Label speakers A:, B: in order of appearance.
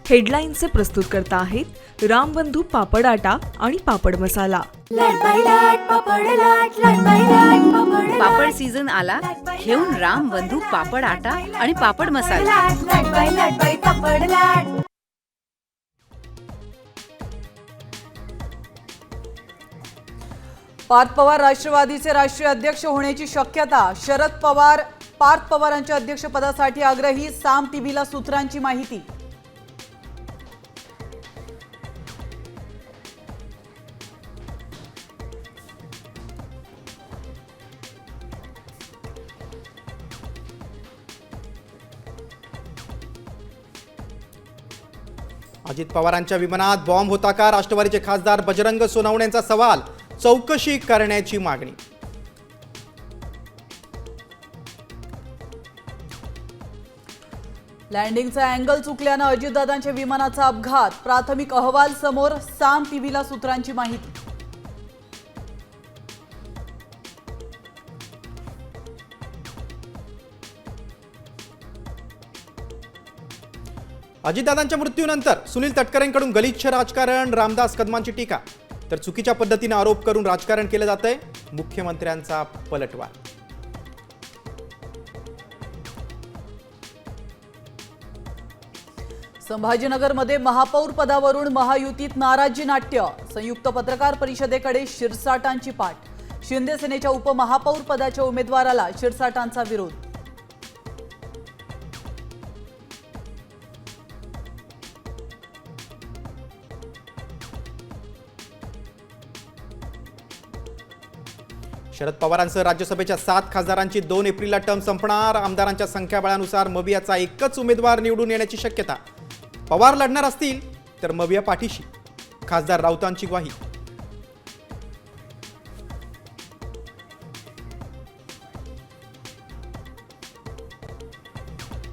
A: हेडलाईन्सचे प्रस्तुतकर्ता आहेत रामबंधू पापड आटा आणि पापड मसाला।
B: पापड सीझन आला, घेऊन रामबंधू पापड आटा आणि पापड मसाला।
C: पार्थ पवार राष्ट्रवादीचे राष्ट्रीय अध्यक्ष होण्याची शक्यता। शरद पवार पार्थ पवारांच्या अध्यक्षपदासाठी आग्रही। साम टीव्हीला सूत्रांची माहिती।
D: अजित पवारांच्या विमानात बॉम्ब होता का? राष्ट्रवादीचे खासदार बजरंग सोनवणेंचा सवाल। चौकशी करण्याची मागणी।
C: लँडिंगचा अँगल चुकल्यानं अजितदादांच्या विमानाचा अपघात। प्राथमिक अहवाल समोर। साम टीव्हीला सूत्रांची माहिती।
D: अजितदादांच्या मृत्यूनंतर सुनील तटकरेंकडून गलिच्छ राजकारण। रामदास कदमांची टीका। तर चुकीच्या पद्धतीने आरोप करून राजकारण केलं जातंय। मुख्यमंत्र्यांचा पलटवार।
C: संभाजीनगरमध्ये महापौर पदावरून महायुतीत नाराजी नाट्य। संयुक्त पत्रकार परिषदेकडे शिरसाटांची पाठ। शिंदे सेनेच्या उपमहापौर पदाच्या उमेदवाराला शिरसाटांचा विरोध।
D: शरद पवारांसह राज्यसभेच्या 7 खासदारांची 2 एप्रिलला टर्म संपणार। आमदारांच्या संख्याबळानुसार मवियाचा एकच उमेदवार निवडून येण्याची शक्यता। पवार लढणार असतील तर मविया पाठीशी। खासदार राऊतांची ग्वाही।